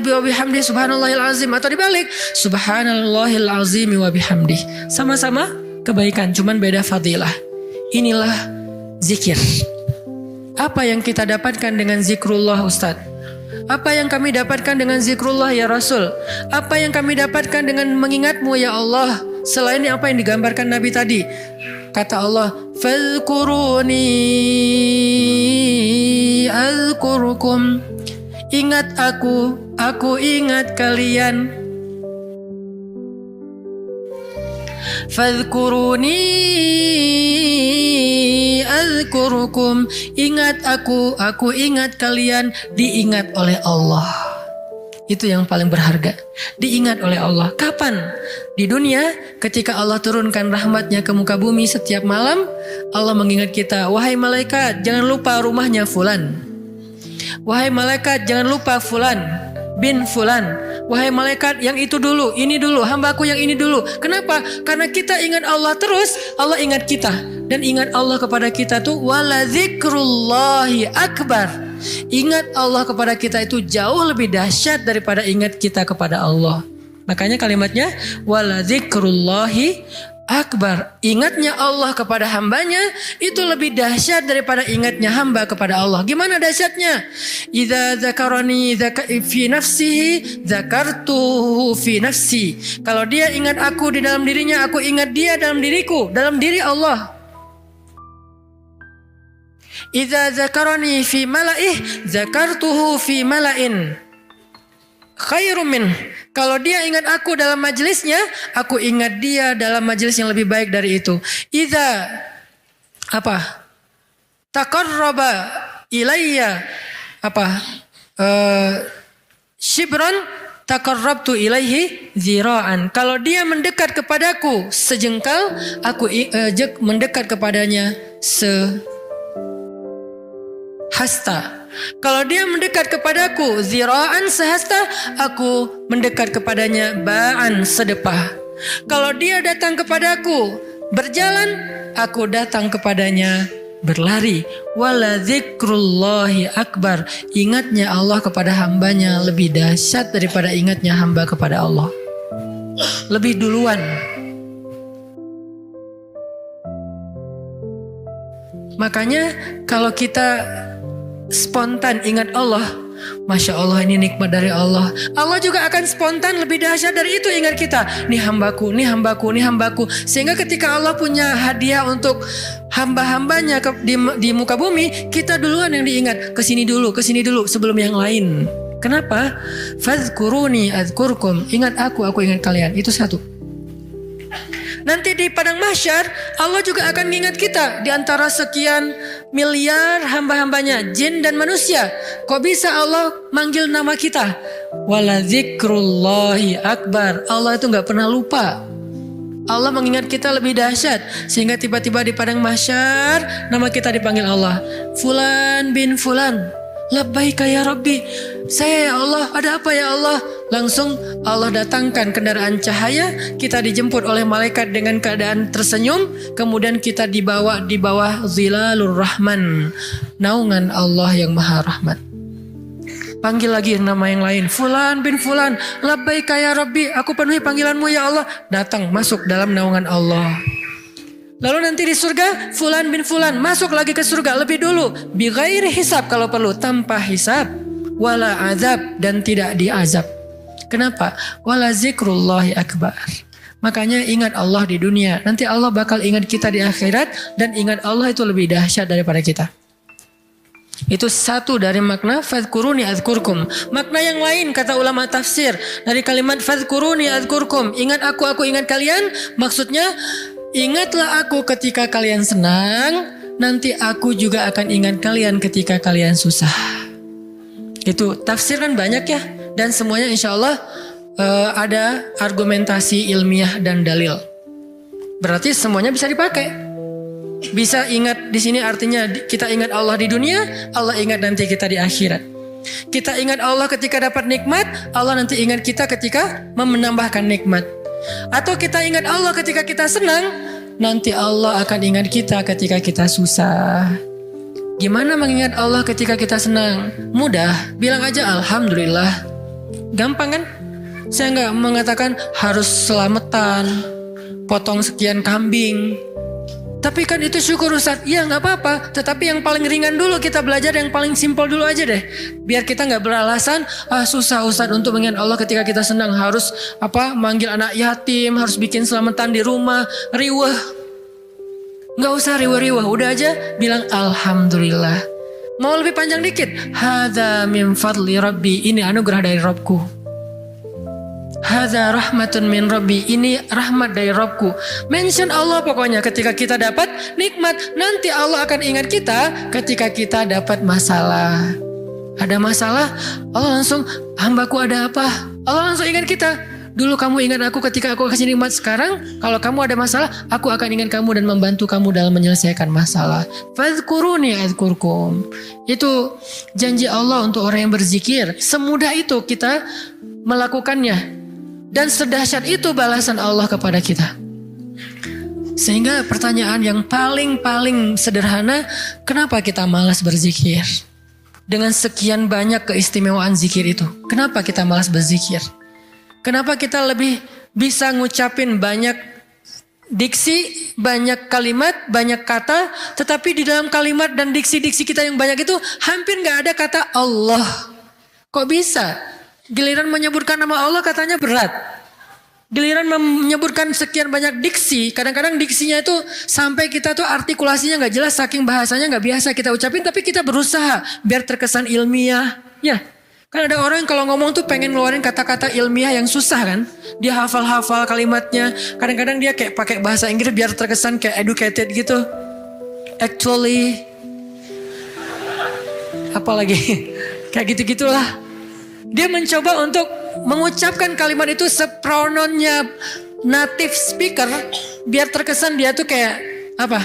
wa bihamdi subhanallahil azim, atau dibalik subhanallahil azim wa bihamdi. Sama-sama kebaikan, cuman beda fadilah. Inilah zikir. Apa yang kita dapatkan dengan zikrullah Ustadz? Apa yang kami dapatkan dengan zikrullah ya Rasul? Apa yang kami dapatkan dengan mengingatmu ya Allah? Selain apa yang digambarkan Nabi tadi. Kata Allah, fadhkuruni azkurukum. Ingat aku ingat kalian. Fadhkuruni azkurukum. Ingat aku ingat kalian. Diingat oleh Allah. Itu yang paling berharga. Diingat oleh Allah. Kapan? Di dunia, ketika Allah turunkan rahmatnya ke muka bumi setiap malam, Allah mengingat kita, wahai malaikat, jangan lupa rumahnya fulan. Wahai malaikat, jangan lupa fulan bin fulan. Wahai malaikat, yang itu dulu, ini dulu, hambaku yang ini dulu. Kenapa? Karena kita ingat Allah terus, Allah ingat kita. Dan ingat Allah kepada kita tuh wala dzikrullahi akbar. Ingat Allah kepada kita itu jauh lebih dahsyat daripada ingat kita kepada Allah. Makanya kalimatnya waladzikrullahi akbar. Ingatnya Allah kepada hambanya itu lebih dahsyat daripada ingatnya hamba kepada Allah. Gimana dahsyatnya? Idza dzakarani fi nafsihi dzakartuhu fi nafsi. Kalau dia ingat aku di dalam dirinya, aku ingat dia dalam diriku, dalam diri Allah. Idza dzakarani fi mala'ih dzakartuhu fi mala'in khairum min. Kalau dia ingat aku dalam majelisnya, aku ingat dia dalam majelis yang lebih baik dari itu. Idza taqarraba ilayya shibran taqarrabtu ilaihi zira'an. Kalau dia mendekat kepadaku sejengkal, aku mendekat kepadanya sehasta. Kalau dia mendekat kepadaku zira'an sehasta, aku mendekat kepadanya ba'an sedepah. Kalau dia datang kepadaku berjalan, aku datang kepadanya berlari. Wala dzikrullahi akbar. Ingatnya Allah kepada hambanya lebih dahsyat daripada ingatnya hamba kepada Allah. Lebih duluan. Makanya kalau kita spontan ingat Allah, Masya Allah, ini nikmat dari Allah. Allah juga akan spontan lebih dahsyat dari itu ingat kita. Nih hambaku, nih hambaku, nih hambaku. Sehingga ketika Allah punya hadiah untuk hamba-hambanya di muka bumi, kita duluan yang diingat. Kesini dulu sebelum yang lain. Kenapa? Fadhkuruni adzkurkum. Ingat aku ingat kalian. Itu satu. Nanti di padang mahsyar Allah juga akan mengingat kita di antara sekian miliar hamba-hambanya, jin dan manusia. Kok bisa Allah manggil nama kita? Waladzikrullahi akbar. Allah itu gak pernah lupa. Allah mengingat kita lebih dahsyat. Sehingga tiba-tiba di padang mahsyar nama kita dipanggil Allah. Fulan bin Fulan. Labbaika ya Rabbi. Saya ya Allah, ada apa ya Allah? Langsung Allah datangkan kendaraan cahaya, kita dijemput oleh malaikat dengan keadaan tersenyum, kemudian kita dibawa di bawah zilalur rahman, naungan Allah yang maha rahmat. Panggil lagi nama yang lain, Fulan bin Fulan, labbaika ya Rabbi, aku penuhi panggilanmu ya Allah. Datang masuk dalam naungan Allah. Lalu nanti di surga, Fulan bin Fulan masuk lagi ke surga lebih dulu, bi ghairi hisab kalau perlu, tanpa hisab, wala azab, dan tidak diazab. Kenapa? Wala zikrullahi akbar. Makanya ingat Allah di dunia, nanti Allah bakal ingat kita di akhirat, dan ingat Allah itu lebih dahsyat daripada kita. Itu satu dari makna fadhkuruni adzkurkum. Makna yang lain kata ulama tafsir dari kalimat fadhkuruni adzkurkum, ingat aku ingat kalian, maksudnya ingatlah aku ketika kalian senang, nanti aku juga akan ingat kalian ketika kalian susah. Itu tafsir kan banyak ya, dan semuanya insya Allah ada argumentasi ilmiah dan dalil. Berarti semuanya bisa dipakai. Bisa ingat di sini artinya kita ingat Allah di dunia, Allah ingat nanti kita di akhirat. Kita ingat Allah ketika dapat nikmat, Allah nanti ingat kita ketika menambahkan nikmat. Atau kita ingat Allah ketika kita senang, nanti Allah akan ingat kita ketika kita susah. Gimana mengingat Allah ketika kita senang? Mudah, bilang aja Alhamdulillah. Gampang kan? Saya nggak mengatakan harus selamatan, potong sekian kambing. Tapi kan itu syukur Ustaz. Ya nggak apa-apa. Tetapi yang paling ringan dulu kita belajar, yang paling simpel dulu aja deh. Biar kita nggak beralasan susah Ustaz untuk mengingat Allah ketika kita senang. Harus manggil anak yatim, harus bikin selamatan di rumah, riweh. Nggak usah riweh-riweh. Udah aja bilang Alhamdulillah. Mau lebih panjang dikit, hadza min fadli Rabbi. Ini anugerah dari Rabbku. Hadza rahmatun min Rabbi, ini rahmat dari Rabbku. Mention Allah pokoknya ketika kita dapat nikmat. Nanti Allah akan ingat kita ketika kita dapat masalah. Ada masalah, Allah langsung, hambaku ada apa? Allah langsung ingat kita. Dulu kamu ingat aku ketika aku kasih nikmat. Sekarang kalau kamu ada masalah, aku akan ingat kamu dan membantu kamu dalam menyelesaikan masalah. Fadhkuruni adzkurkum. Itu janji Allah untuk orang yang berzikir. Semudah itu kita melakukannya. Dan sedahsyat itu balasan Allah kepada kita. Sehingga pertanyaan yang paling sederhana, kenapa kita malas berzikir? Dengan sekian banyak keistimewaan zikir itu, kenapa kita malas berzikir? Kenapa kita lebih bisa ngucapin banyak diksi, banyak kalimat, banyak kata, tetapi di dalam kalimat dan diksi-diksi kita yang banyak itu hampir nggak ada kata Allah. Kok bisa? Giliran menyebutkan nama Allah katanya berat. Giliran menyebutkan sekian banyak diksi, kadang-kadang diksinya itu sampai kita tuh artikulasinya nggak jelas, saking bahasanya nggak biasa kita ucapin, tapi kita berusaha biar terkesan ilmiah. Ya, kan ada orang yang kalau ngomong tuh pengen ngeluarin kata-kata ilmiah yang susah kan. Dia hafal-hafal kalimatnya. Kadang-kadang dia kayak pakai bahasa Inggris biar terkesan kayak educated gitu. Actually. Apalagi. Kayak gitu-gitulah. Dia mencoba untuk mengucapkan kalimat itu seprononnya native speaker. Biar terkesan dia tuh kayak apa?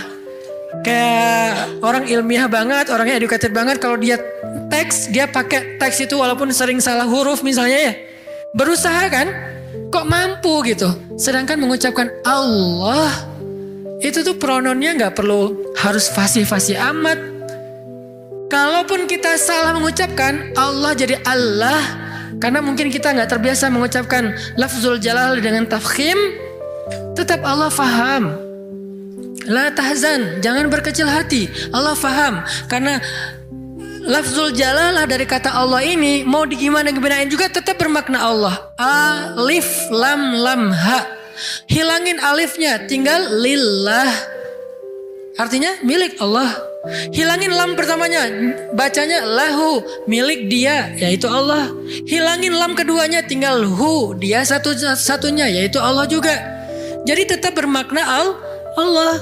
Kayak orang ilmiah banget, orangnya educated banget. Kalau dia teks, dia pakai teks itu walaupun sering salah huruf misalnya ya. Berusaha kan? Kok mampu gitu. Sedangkan mengucapkan Allah, itu tuh prononnya gak perlu harus fasih-fasih amat. Kalaupun kita salah mengucapkan, Allah jadi Allah. Karena mungkin kita gak terbiasa mengucapkan lafzul jalal dengan tafkhim. Tetap Allah faham. La tahzan, jangan berkecil hati. Allah faham. Karena lafzul jalalah dari kata Allah ini mau digimana-gimanain juga tetap bermakna Allah. Alif lam lam ha. Hilangin alifnya, tinggal lillah. Artinya milik Allah. Hilangin lam pertamanya, bacanya lahu, milik dia, yaitu Allah. Hilangin lam keduanya, tinggal hu, dia satu-satunya, yaitu Allah juga. Jadi tetap bermakna Allah.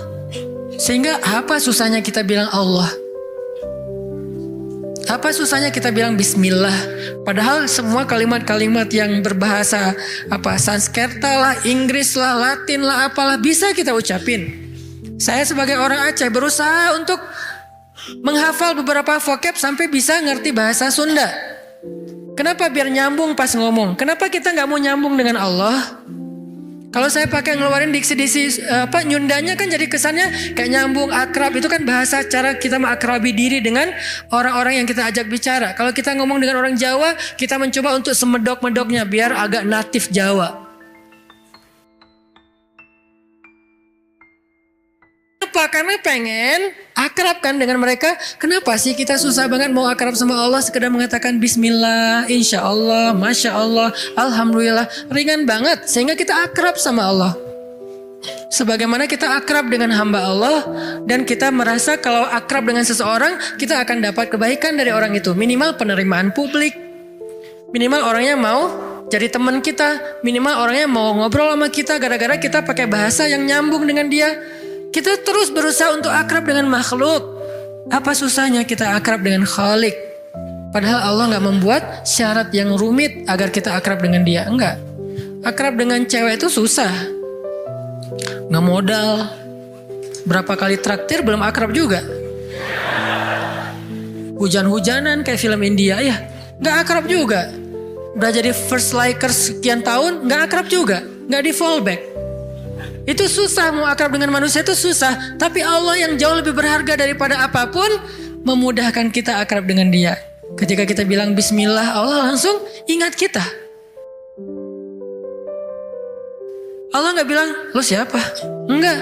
Sehingga apa susahnya kita bilang Allah? Apa susahnya kita bilang bismillah? Padahal semua kalimat-kalimat yang berbahasa Sanskerta lah, Inggris lah, Latin lah, apalah bisa kita ucapin. Saya sebagai orang Aceh berusaha untuk menghafal beberapa vocab sampai bisa ngerti bahasa Sunda. Kenapa? Biar nyambung pas ngomong. Kenapa kita nggak mau nyambung dengan Allah? Kalau saya pakai ngeluarin diksi-diksi nyundanya kan jadi kesannya kayak nyambung, akrab. Itu kan bahasa cara kita mengakrabi diri dengan orang-orang yang kita ajak bicara. Kalau kita ngomong dengan orang Jawa, kita mencoba untuk semedok-medoknya biar agak natif Jawa. Kenapa? Karena pengen akrab kan dengan mereka. Kenapa sih kita susah banget mau akrab sama Allah? Sekedar mengatakan bismillah, insya Allah, masya Allah, alhamdulillah. Ringan banget sehingga kita akrab sama Allah. Sebagaimana kita akrab dengan hamba Allah. Dan kita merasa kalau akrab dengan seseorang, kita akan dapat kebaikan dari orang itu. Minimal penerimaan publik. Minimal orangnya mau jadi teman kita. Minimal orangnya mau ngobrol sama kita gara-gara kita pakai bahasa yang nyambung dengan dia. Kita terus berusaha untuk akrab dengan makhluk. Apa susahnya kita akrab dengan Khalik? Padahal Allah gak membuat syarat yang rumit agar kita akrab dengan dia. Enggak. Akrab dengan cewek itu susah. Gak modal. Berapa kali traktir belum akrab juga. Hujan-hujanan kayak film India ya. Gak akrab juga. Udah jadi first likers sekian tahun gak akrab juga. Gak di fallback. Itu susah, mau akrab dengan manusia itu susah. Tapi Allah yang jauh lebih berharga daripada apapun memudahkan kita akrab dengan dia. Ketika kita bilang bismillah, Allah langsung ingat kita. Allah gak bilang, lo siapa? Enggak.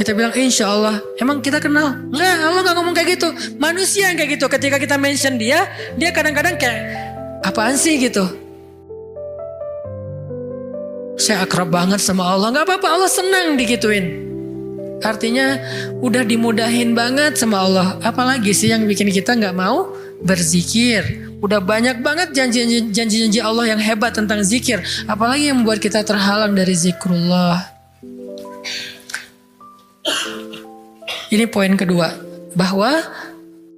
Kita bilang insya Allah. Emang kita kenal? Enggak, Allah gak ngomong kayak gitu. Manusia yang kayak gitu. Ketika kita mention dia kadang-kadang kayak apaan sih gitu. Saya akrab banget sama Allah. Gak apa-apa, Allah senang digituin. Artinya udah dimudahin banget sama Allah. Apalagi sih yang bikin kita gak mau berzikir. Udah banyak banget janji-janji Allah yang hebat tentang zikir. Apalagi yang membuat kita terhalang dari zikrullah. Ini poin kedua. Bahwa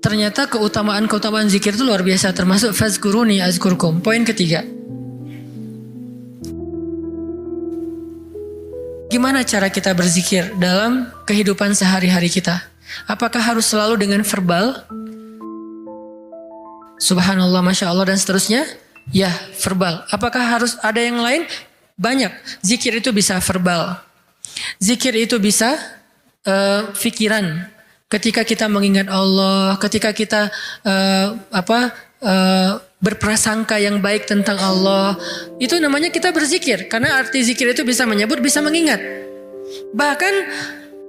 ternyata keutamaan zikir itu luar biasa. Termasuk fazkuruni azkurkum. Poin ketiga. Gimana cara kita berzikir dalam kehidupan sehari-hari kita? Apakah harus selalu dengan verbal? Subhanallah, Masya Allah dan seterusnya? Ya, verbal. Apakah harus ada yang lain? Banyak. Zikir itu bisa verbal. Zikir itu bisa pikiran. Ketika kita mengingat Allah, ketika kita berprasangka yang baik tentang Allah. Itu namanya kita berzikir. Karena arti zikir itu bisa menyebut, bisa mengingat. Bahkan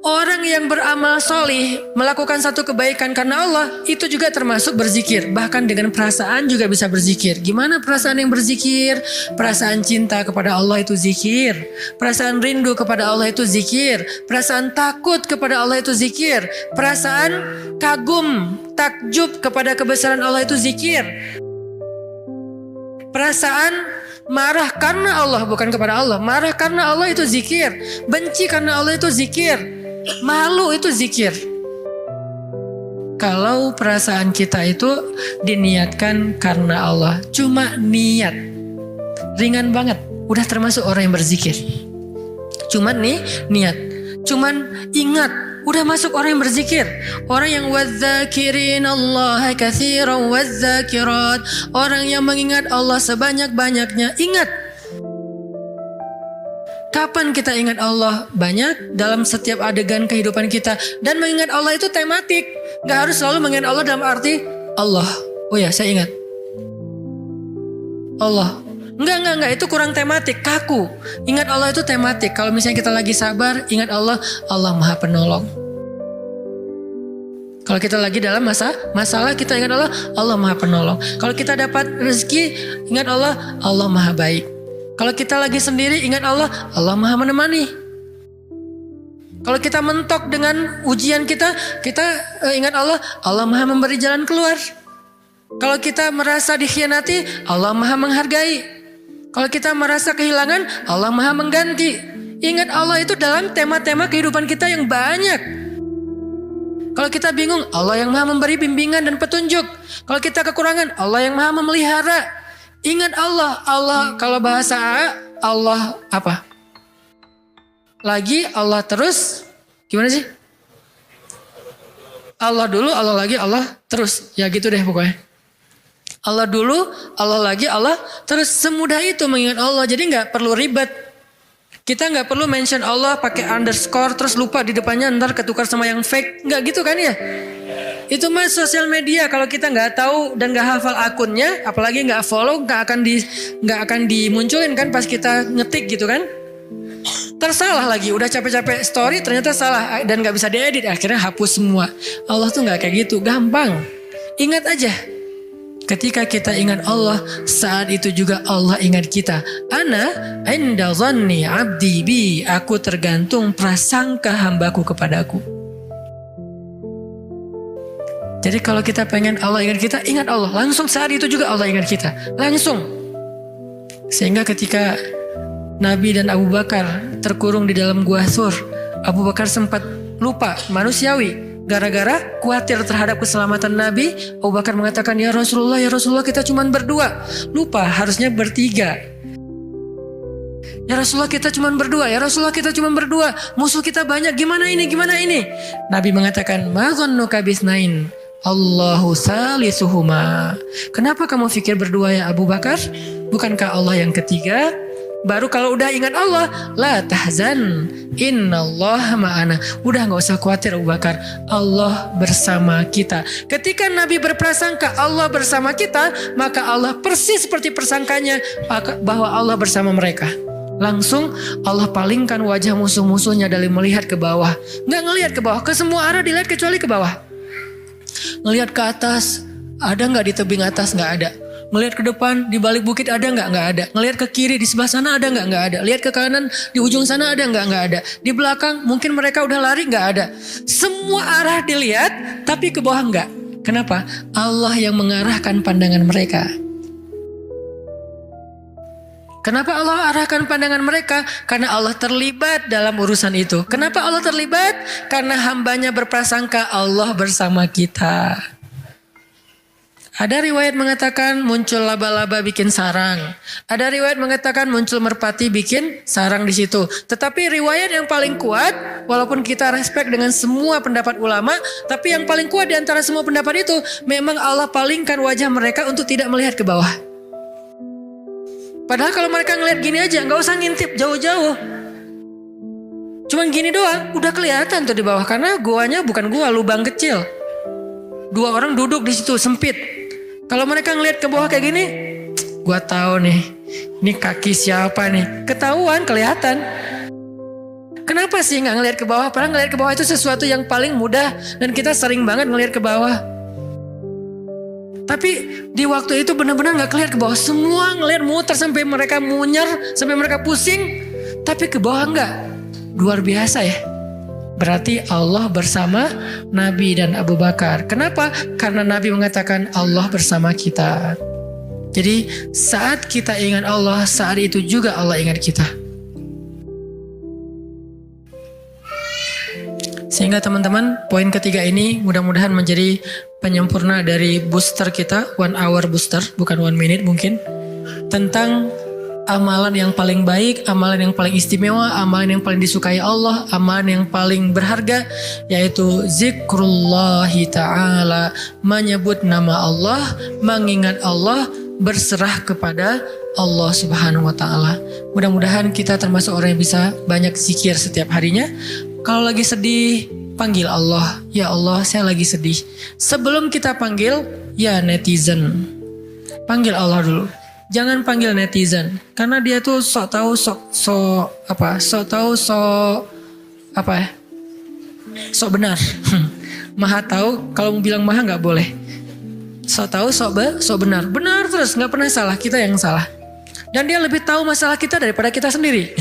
orang yang beramal solih melakukan satu kebaikan karena Allah, itu juga termasuk berzikir. Bahkan dengan perasaan juga bisa berzikir. Gimana perasaan yang berzikir? Perasaan cinta kepada Allah itu zikir. Perasaan rindu kepada Allah itu zikir. Perasaan takut kepada Allah itu zikir. Perasaan kagum, takjub kepada kebesaran Allah itu zikir. Perasaan marah karena Allah, bukan kepada Allah. Marah karena Allah itu zikir. Benci karena Allah itu zikir. Malu itu zikir. Kalau perasaan kita itu diniatkan karena Allah, cuma niat, ringan banget, udah termasuk orang yang berzikir. Cuman nih niat, cuman ingat, udah masuk orang yang berzikir. Orang yang wadzakirin Allah katsiran wadzakirat, orang yang mengingat Allah sebanyak-banyaknya. Ingat, kapan kita ingat Allah? Banyak, dalam setiap adegan kehidupan kita. Dan mengingat Allah itu tematik. Gak harus selalu mengingat Allah dalam arti Allah. Oh ya, saya ingat Allah. Enggak, itu kurang tematik, kaku. Ingat Allah itu tematik. Kalau misalnya kita lagi sabar, ingat Allah, Allah Maha Penolong. Kalau kita lagi dalam masalah, kita ingat Allah, Allah Maha Penolong. Kalau kita dapat rezeki, ingat Allah, Allah Maha Baik. Kalau kita lagi sendiri, ingat Allah, Allah Maha Menemani. Kalau kita mentok dengan ujian kita ingat Allah, Allah Maha Memberi jalan keluar. Kalau kita merasa dikhianati, Allah Maha Menghargai. Kalau kita merasa kehilangan, Allah Maha Mengganti. Ingat Allah itu dalam tema-tema kehidupan kita yang banyak. Kalau kita bingung, Allah yang Maha Memberi bimbingan dan petunjuk. Kalau kita kekurangan, Allah yang Maha Memelihara. Ingat Allah, Allah kalau bahasa Allah apa? Lagi Allah terus, gimana sih? Allah dulu, Allah lagi, Allah terus. Ya gitu deh pokoknya. Allah dulu, Allah lagi, Allah terus. Semudah itu mengingat Allah. Jadi nggak perlu ribet. Kita nggak perlu mention Allah pakai underscore terus lupa di depannya ntar ketukar sama yang fake. Nggak gitu kan ya? Itu mah sosial media, kalau kita nggak tahu dan nggak hafal akunnya, apalagi nggak follow, nggak akan dimunculin kan pas kita ngetik gitu kan? Tersalah lagi, udah capek-capek story ternyata salah dan nggak bisa diedit, akhirnya hapus semua. Allah tuh nggak kayak gitu, gampang. Ingat aja, ketika kita ingat Allah, saat itu juga Allah ingat kita. Ana inda dhanni abdi bi, aku tergantung prasangka hambaku kepadaku. Jadi kalau kita pengen Allah ingat kita, ingat Allah. Langsung saat itu juga Allah ingat kita. Langsung. Sehingga ketika Nabi dan Abu Bakar terkurung di dalam gua Thur, Abu Bakar sempat lupa, manusiawi. Gara-gara khawatir terhadap keselamatan Nabi, Abu Bakar mengatakan, ya Rasulullah kita cuma berdua. Lupa, harusnya bertiga. Ya Rasulullah kita cuma berdua. Musuh kita banyak, gimana ini? Nabi mengatakan, ma dhannuka bisnain, Allahu salisuhuma. Kenapa kamu pikir berdua ya Abu Bakar? Bukankah Allah yang ketiga? Baru kalau udah ingat Allah, la tahzan, innallaha ma'ana. Udah gak usah khawatir Abu Bakar, Allah bersama kita. Ketika Nabi berprasangka Allah bersama kita, maka Allah persis seperti persangkanya bahwa Allah bersama mereka. Langsung Allah palingkan wajah musuh-musuhnya dari melihat ke bawah. Gak ngelihat ke bawah, ke semua arah dilihat kecuali ke bawah. Ngelihat ke atas, ada gak di tebing atas? Gak ada. Ngelihat ke depan, di balik bukit ada nggak? Nggak ada. Ngelihat ke kiri, di sebelah sana ada nggak? Nggak ada. Lihat ke kanan, di ujung sana ada nggak? Nggak ada. Di belakang, mungkin mereka udah lari, nggak ada. Semua arah dilihat, tapi ke bawah nggak. Kenapa? Allah yang mengarahkan pandangan mereka. Kenapa Allah arahkan pandangan mereka? Karena Allah terlibat dalam urusan itu. Kenapa Allah terlibat? Karena hambanya berprasangka Allah bersama kita. Ada riwayat mengatakan muncul laba-laba bikin sarang. Ada riwayat mengatakan muncul merpati bikin sarang di situ. Tetapi riwayat yang paling kuat, walaupun kita respect dengan semua pendapat ulama, tapi yang paling kuat di antara semua pendapat itu, memang Allah palingkan wajah mereka untuk tidak melihat ke bawah. Padahal kalau mereka ngelihat gini aja, nggak usah ngintip jauh-jauh. Cuman gini doang, udah kelihatan tuh di bawah. Karena guanya bukan gua, lubang kecil. 2 orang duduk di situ, sempit. Kalau mereka ngelihat ke bawah kayak gini, gua tahu nih, ini kaki siapa nih? Ketahuan, kelihatan. Kenapa sih nggak ngelihat ke bawah? Padahal ngelihat ke bawah itu sesuatu yang paling mudah dan kita sering banget ngelihat ke bawah. Tapi di waktu itu benar-benar nggak kelihatan ke bawah. Semua ngelihat muter sampai mereka munyer, sampai mereka pusing. Tapi ke bawah nggak. Luar biasa ya. Berarti Allah bersama Nabi dan Abu Bakar. Kenapa? Karena Nabi mengatakan Allah bersama kita. Jadi saat kita ingat Allah, saat itu juga Allah ingat kita. Sehingga teman-teman, poin ketiga ini mudah-mudahan menjadi penyempurna dari booster kita, 1 hour booster, bukan 1 minute mungkin. Tentang amalan yang paling baik, amalan yang paling istimewa, amalan yang paling disukai Allah, amalan yang paling berharga, yaitu zikrullahi ta'ala, menyebut nama Allah, mengingat Allah, berserah kepada Allah Subhanahu wa ta'ala. Mudah-mudahan kita termasuk orang yang bisa banyak zikir setiap harinya. Kalau lagi sedih, panggil Allah. Ya Allah, saya lagi sedih. Sebelum kita panggil, ya netizen. Panggil Allah dulu. Jangan panggil netizen. Karena dia tuh sok tahu, sok benar. Maha tahu, kalau mau bilang maha nggak boleh. Sok tahu, sok benar. Benar terus, nggak pernah salah. Kita yang salah. Dan dia lebih tahu masalah kita daripada kita sendiri.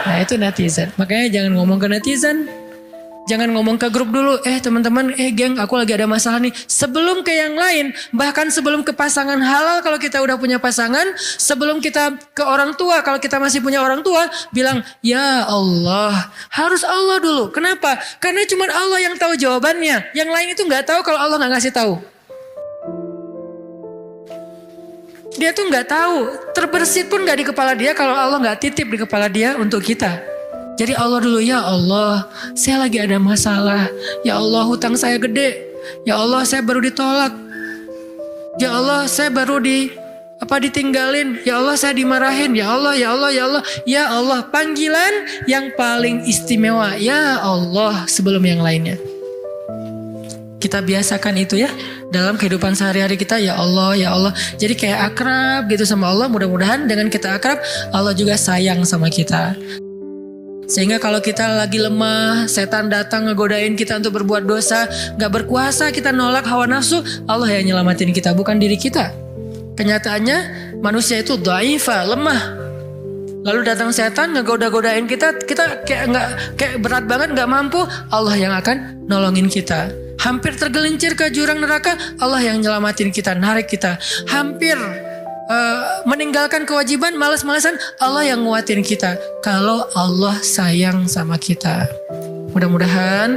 Nah itu netizen. Makanya jangan ngomong ke netizen. Jangan ngomong ke grup dulu. Teman-teman, geng, aku lagi ada masalah nih. Sebelum ke yang lain, bahkan sebelum ke pasangan halal kalau kita udah punya pasangan, sebelum kita ke orang tua kalau kita masih punya orang tua, bilang, ya Allah. Harus Allah dulu. Kenapa? Karena cuma Allah yang tahu jawabannya. Yang lain itu gak tahu kalau Allah gak ngasih tahu. Dia tuh nggak tahu, terbersit pun nggak di kepala dia kalau Allah nggak titip di kepala dia untuk kita. Jadi Allah dulu, ya Allah, saya lagi ada masalah. Ya Allah, hutang saya gede. Ya Allah, saya baru ditolak. Ya Allah, saya baru ditinggalin. Ya Allah, saya dimarahin. Ya Allah, ya Allah, ya Allah. Ya Allah, panggilan yang paling istimewa. Ya Allah, sebelum yang lainnya. Kita biasakan itu ya dalam kehidupan sehari-hari kita, ya Allah, ya Allah. Jadi kayak akrab gitu sama Allah. Mudah-mudahan dengan kita akrab, Allah juga sayang sama kita. Sehingga kalau kita lagi lemah, setan datang ngegodain kita untuk berbuat dosa, gak berkuasa, kita nolak hawa nafsu, Allah yang nyelamatin kita, bukan diri kita. Kenyataannya manusia itu dhaifa, lemah. Lalu datang setan ngegoda-godain kita kayak berat banget, gak mampu, Allah yang akan nolongin kita. Hampir tergelincir ke jurang neraka, Allah yang nyelamatin kita, narik kita. Hampir meninggalkan kewajiban, malas-malasan, Allah yang nguatin kita. Kalau Allah sayang sama kita. Mudah-mudahan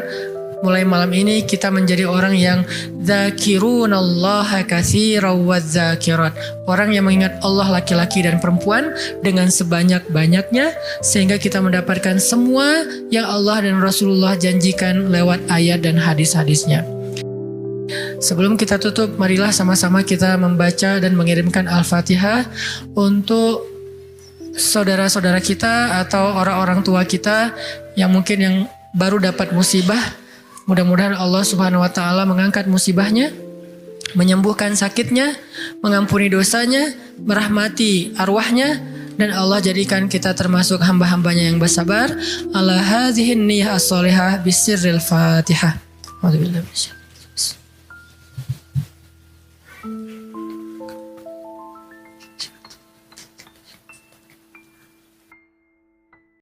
mulai malam ini kita menjadi orang yang dzakirunallaha katsiran wadzakirat. Orang yang mengingat Allah laki-laki dan perempuan dengan sebanyak-banyaknya, sehingga kita mendapatkan semua yang Allah dan Rasulullah janjikan lewat ayat dan hadis-hadisnya. Sebelum kita tutup, marilah sama-sama kita membaca dan mengirimkan Al-Fatihah untuk saudara-saudara kita atau orang-orang tua kita yang mungkin yang baru dapat musibah. Mudah-mudahan Allah Subhanahu wa ta'ala mengangkat musibahnya, menyembuhkan sakitnya, mengampuni dosanya, merahmati arwahnya, dan Allah jadikan kita termasuk hamba-hambanya yang bersabar. Ala hadhihi niyyah as-shalihah bisirril Fatihah. Alhamdulillah.